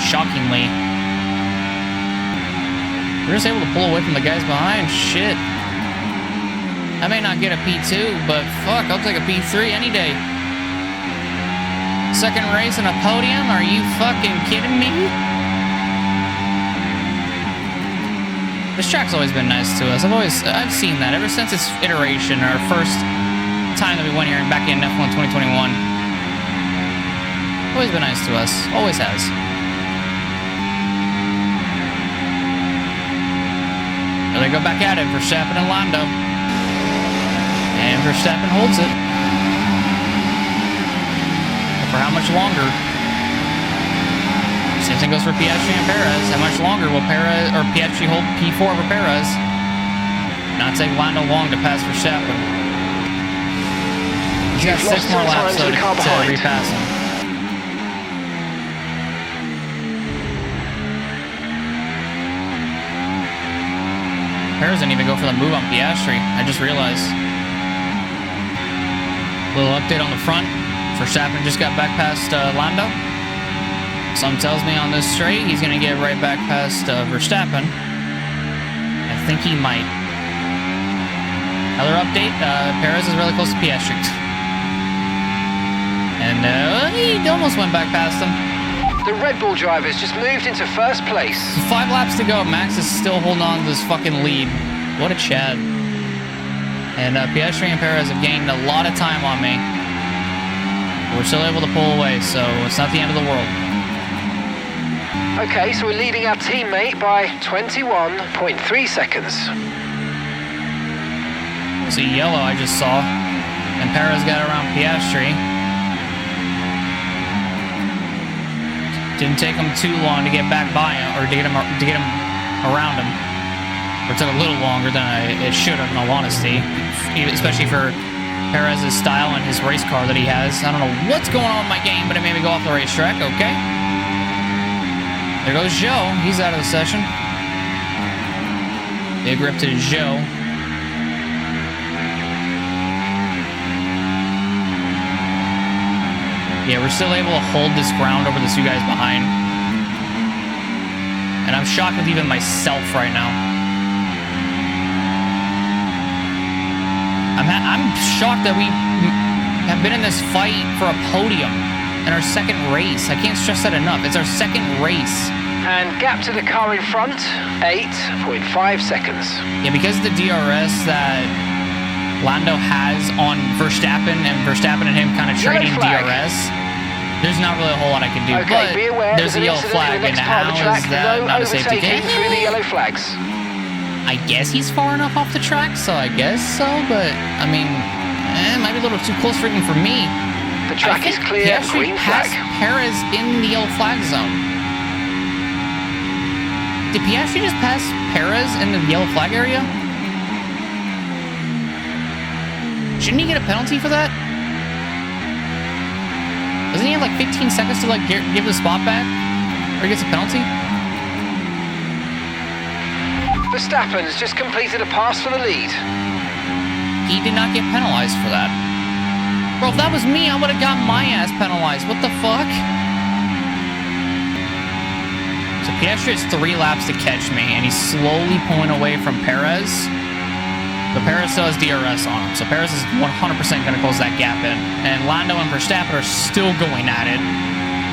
shockingly. We're just able to pull away from the guys behind. Shit. I may not get a P2, but fuck, I'll take a P3 any day. Second race and a podium? Are you fucking kidding me? This track's always been nice to us. I've seen that ever since its iteration, our first time that we went here back in F1 2021. Always been nice to us. Always has. There they go back at it, Verstappen and Lando. And Verstappen holds it. But for how much longer? Same thing goes for Piastri and Perez. How much longer will Piastri hold P4 over Perez? Not take Lando long to pass Verstappen. He's got 6 more laps though to repass him. Perez didn't even go for the move on Piastri. I just realized. Little update on the front. Verstappen just got back past Lando. Something tells me on this straight, he's going to get right back past Verstappen. I think he might. Another update, Perez is really close to Piastri. And he almost went back past him. The Red Bull drivers just moved into first place. 5 laps to go. Max is still holding on to this fucking lead. What a Chad. And Piastri and Perez have gained a lot of time on me. We're still able to pull away, so it's not the end of the world. Okay, so we're leading our teammate by 21.3 seconds. See, yellow I just saw. And Perez got around Piastri. Didn't take him too long to get back by him, or to get him around him. Or it took a little longer than it should have, in all honesty. Especially for Perez's style and his race car that he has. I don't know what's going on in my game, but it made me go off the racetrack. Okay. There goes Joe. He's out of the session. Big rip to Joe. Yeah, we're still able to hold this ground over the 2 guys behind. And I'm shocked with even myself right now. I'm shocked that we have been in this fight for a podium in our second race. I can't stress that enough. It's our second race. And gap to the car in front, 8.5 seconds. Yeah, because of the DRS that Lando has on Verstappen, and Verstappen and him kind of trading DRS, there's not really a whole lot I can do. Okay, but be aware, there's a yellow flag, and how is that not a safety gate? Through the yellow flags. I guess he's far enough off the track, so I guess so, but, I mean, it might be a little too close for even for me. The track is clear, green flag. Perez in the yellow flag zone. Did Piastri just pass Perez in the yellow flag area? Shouldn't he get a penalty for that? Doesn't he have like 15 seconds to like give the spot back? Or he gets a penalty? Verstappen has just completed a pass for the lead. He did not get penalized for that. Bro, if that was me, I would have got my ass penalized. What the fuck? So Piastri has 3 laps to catch me, and he's slowly pulling away from Perez. But Perez still has DRS on him, so Perez is 100% going to close that gap in. And Lando and Verstappen are still going at it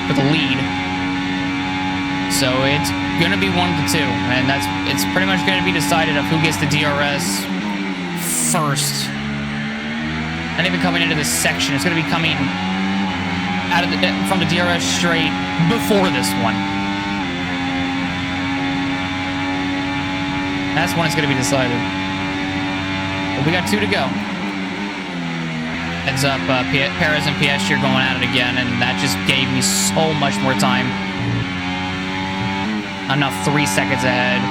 for the lead. So it's going to be 1 to 2, and it's pretty much going to be decided of who gets the DRS first. And even coming into this section, it's going to be coming out of from the DRS straight before this one. That's when it's going to be decided. But we got 2 to go. Heads up, Perez and Piastri are going at it again, and that just gave me so much more time. I'm now 3 seconds ahead.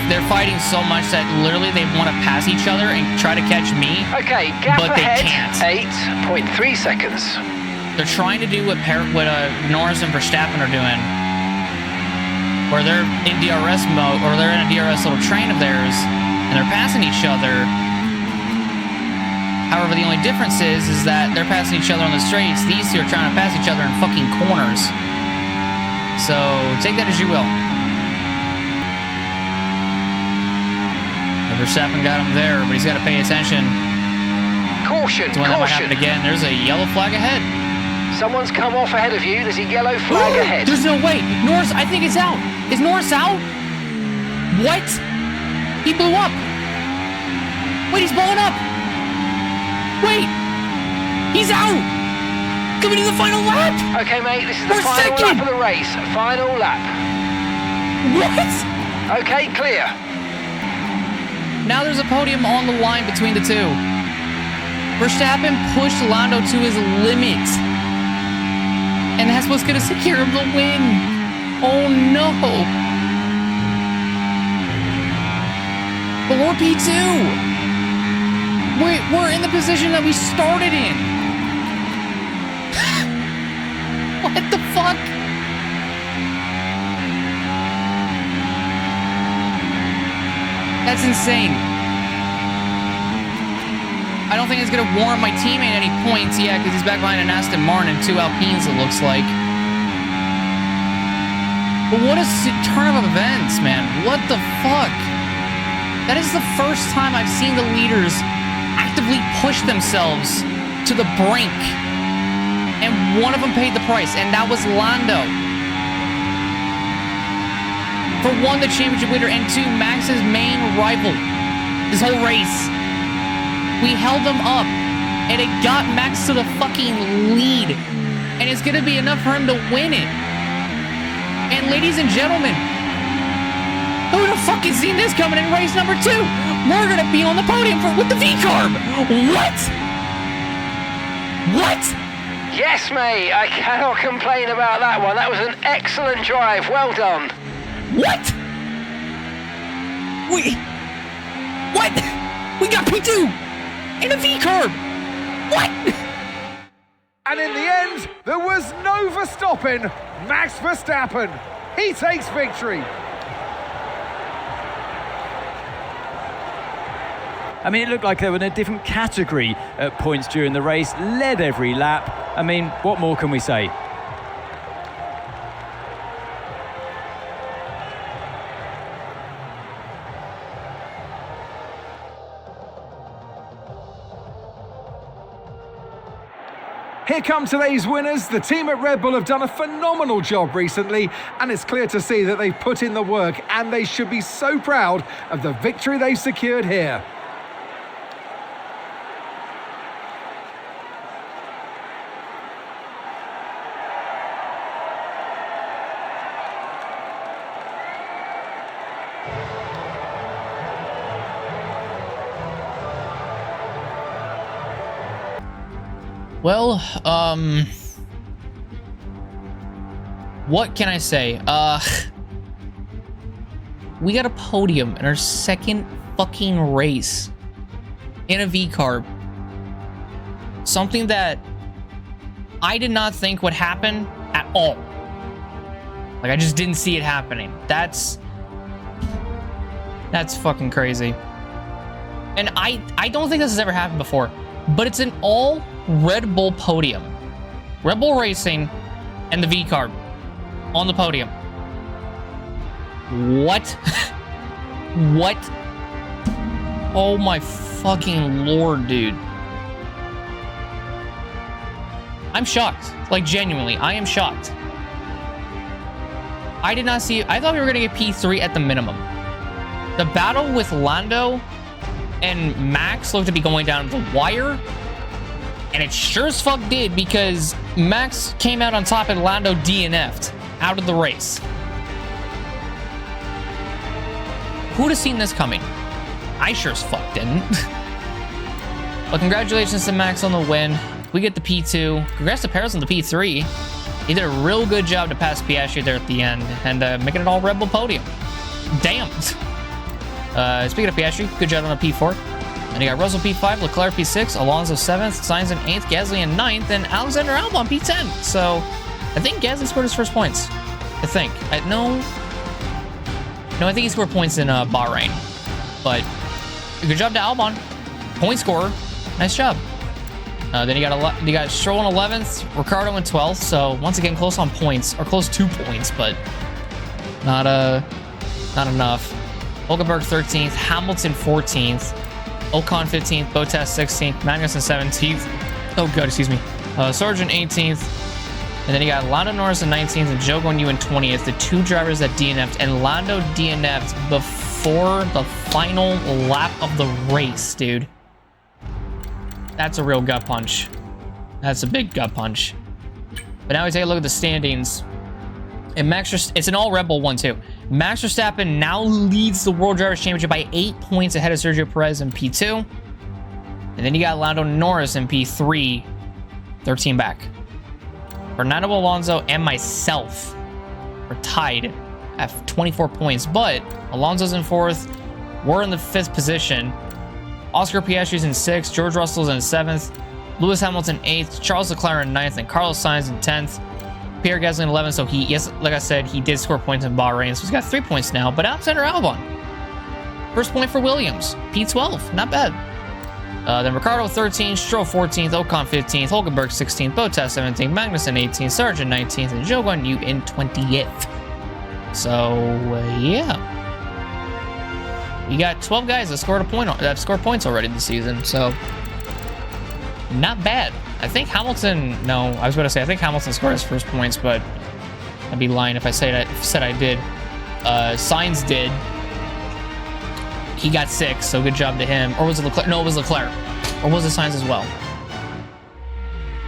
They're fighting so much that literally they want to pass each other and try to catch me. Okay, gap but ahead, they can't. 8.3 seconds. They're trying to do what Norris and Verstappen are doing, where they're in DRS mode, or they're in a DRS little train of theirs, and they're passing each other. However, the only difference is that they're passing each other on the straights. These 2 are trying to pass each other in fucking corners. So take that as you will. Verstappen got him there, but he's got to pay attention. Caution, when that might happen again. There's a yellow flag ahead. Someone's come off ahead of you. There's a yellow flag ahead. There's no way. Norris, I think it's out. Is Norris out? What? He blew up. Wait, he's blowing up. Wait. He's out. Coming to the final lap. Okay, mate, this is the final lap of the race. Final lap. What? Okay, clear. Now there's a podium on the line between the two. Verstappen pushed Lando to his limit. And that's what's going to secure him the win. Oh, no. But we're P2. We're in the position that we started in. What the fuck? That's insane. I don't think it's going to warrant my teammate any points yet because he's back behind an Aston Martin and 2 Alpines, it looks like. But what a turn of events, man. What the fuck? That is the first time I've seen the leaders actively push themselves to the brink. And one of them paid the price, and that was Lando. For one, the championship leader, and 2, Max's main rival this whole race. We held them up, and it got Max to the fucking lead. And it's going to be enough for him to win it. And ladies and gentlemen, who would have fucking seen this coming in race number 2? We're going to be on the podium with the VCARB. What? What? Yes, mate. I cannot complain about that one. That was an excellent drive. Well done. What? What? We got P2 in a VCARB. What? And in the end, there was no Verstappen. Max Verstappen, he takes victory. I mean, it looked like they were in a different category at points during the race, led every lap. I mean, what more can we say? Here come today's winners. The team at Red Bull have done a phenomenal job recently, and it's clear to see that they've put in the work, and they should be so proud of the victory they've secured here. Well, what can I say? We got a podium in our second fucking race in a VCARB. Something that I did not think would happen at all. Like, I just didn't see it happening. That's fucking crazy. And I don't think this has ever happened before, but it's an all Red Bull podium. Red Bull Racing and the VCARB on the podium. What? What? Oh my fucking lord, dude. I'm shocked. Like, genuinely, I am shocked. I did not see... I thought we were going to get P3 at the minimum. The battle with Lando and Max looked to be going down the wire. And it sure as fuck did, because Max came out on top and Lando DNF'd out of the race. Who would have seen this coming? I sure as fuck didn't. Well, congratulations to Max on the win. We get the P2. Congrats to Paris on the P3. He did a real good job to pass Piastri there at the end and making it all Red Bull podium. Damn. Speaking of Piastri, good job on the P4. And you got Russell P5, Leclerc P6, Alonso 7th, Sainz in 8th, Gasly in 9th, and Alexander Albon P10. So, I think Gasly scored his first points. I think. No, I think he scored points in Bahrain. But, good job to Albon. Point scorer. Nice job. Then you got Stroll in 11th, Ricciardo in 12th. So once again, close on points, or close 2 points, but not enough. Hulkenberg 13th, Hamilton 14th, Ocon 15th, Bottas 16th, Magnussen 17th. Oh, good, excuse me. Sargent 18th. And then you got Lando Norris in 19th and Zhou Guanyu in 20th. The 2 drivers that DNF'd, and Lando DNF'd before the final lap of the race, dude. That's a real gut punch. That's a big gut punch. But now we take a look at the standings. And it's an all Red Bull 1-2. Max Verstappen now leads the World Drivers' Championship by 8 points ahead of Sergio Perez in P2. And then you got Lando Norris in P3, 13 back. Fernando Alonso and myself are tied at 24 points, but Alonso's in 4th. We're in the 5th position. Oscar Piastri's in 6th, George Russell's in 7th, Lewis Hamilton 8th, Charles Leclerc in 9th, and Carlos Sainz in 10th. Pierre Gasly in 11th, so yes, like I said, he did score points in Bahrain, so he's got 3 points now, but Alexander Albon. First point for Williams, P12, not bad. Then Ricciardo 13th, Stroll 14th, Ocon 15th, Hulkenberg 16th, Bottas 17th, Magnussen 18th, Sargent 19th, and Zhou Guanyu in 20th. So, yeah. We got 12 guys that scored points already this season, so not bad. I think Hamilton, no, I was about to say, I think Hamilton scored his first points, but I'd be lying if I said I did. Sainz did. He got 6, so good job to him. Or was it Leclerc? No, it was Leclerc. Or was it Sainz as well?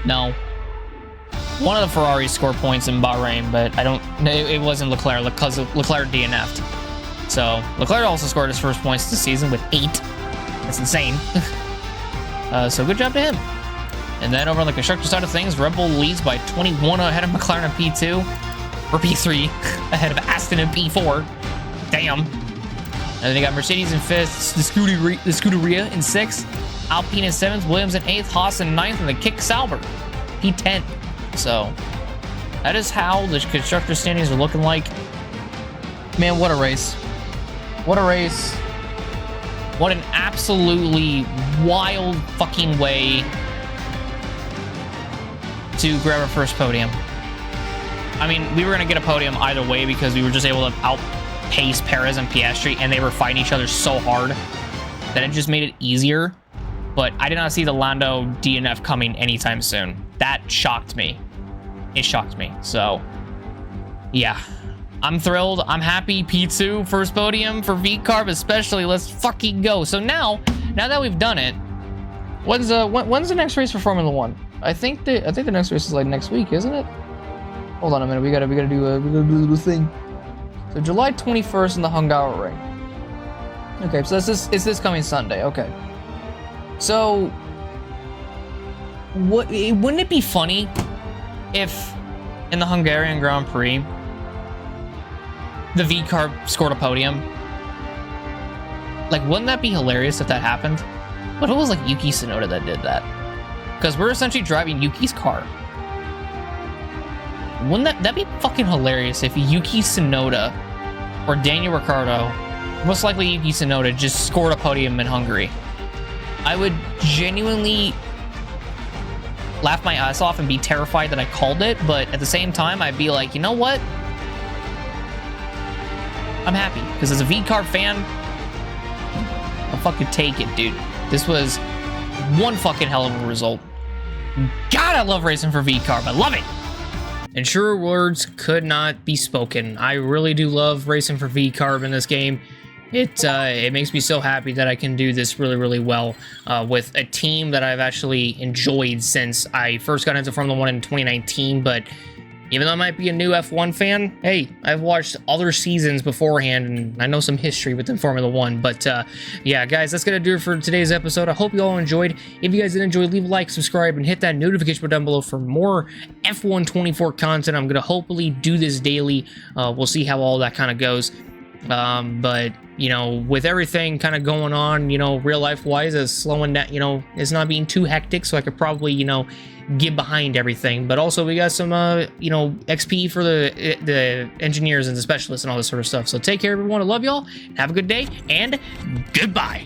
No. One of the Ferraris scored points in Bahrain, but it wasn't Leclerc because Leclerc DNF'd. So Leclerc also scored his first points this season with 8. That's insane. So good job to him. And then over on the constructor side of things, Red Bull leads by 21 ahead of McLaren in P2, or P3, ahead of Aston in P4. Damn. And then you got Mercedes in 5th, the Scuderia in 6th, Alpine in 7th, Williams in 8th, Haas in 9th, and the Kick Sauber, P10. So that is how the constructor standings are looking like. Man, what a race. What a race. What an absolutely wild fucking way to grab our first podium. I mean, we were going to get a podium either way because we were just able to outpace Perez and Piastri, and they were fighting each other so hard that it just made it easier. But I did not see the Lando DNF coming anytime soon. That shocked me. It shocked me. So, yeah. I'm thrilled. I'm happy. P2, first podium for VCARB especially. Let's fucking go. So now that we've done it, when's the next race for Formula 1? I think the next race is like next week, isn't it? Hold on a minute. We gotta do a little thing. So July 21st in the Hungaroring. Okay, so it's this coming Sunday. Okay. So wouldn't it be funny if in the Hungarian Grand Prix the VCARB scored a podium? Like, wouldn't that be hilarious if that happened? But it was like Yuki Tsunoda that did that. Because we're essentially driving Yuki's car. Wouldn't that'd be fucking hilarious if Yuki Tsunoda or Daniel Ricciardo, most likely Yuki Tsunoda, just scored a podium in Hungary. I would genuinely laugh my ass off and be terrified that I called it, but at the same time, I'd be like, you know what? I'm happy, because as a VCARB fan, I'll fucking take it, dude. This was one fucking hell of a result. God, I love racing for VCARB. I love it. And truer words could not be spoken. I really do love racing for VCARB in this game. It makes me so happy that I can do this really, really well with a team that I've actually enjoyed since I first got into Formula 1 in 2019, but even though I might be a new F1 fan, hey, I've watched other seasons beforehand, and I know some history within Formula 1. But, yeah, guys, that's going to do it for today's episode. I hope you all enjoyed. If you guys did enjoy, leave a like, subscribe, and hit that notification button down below for more F1 24 content. I'm going to hopefully do this daily. We'll see how all that kind of goes. But, you know, with everything kind of going on, you know, real life-wise, it's slowing down, you know, it's not being too hectic, so I could probably, you know, get behind everything. But also we got some you know, XP for the engineers and the specialists and all this sort of stuff. So take care, everyone. I love y'all. Have a good day, and goodbye.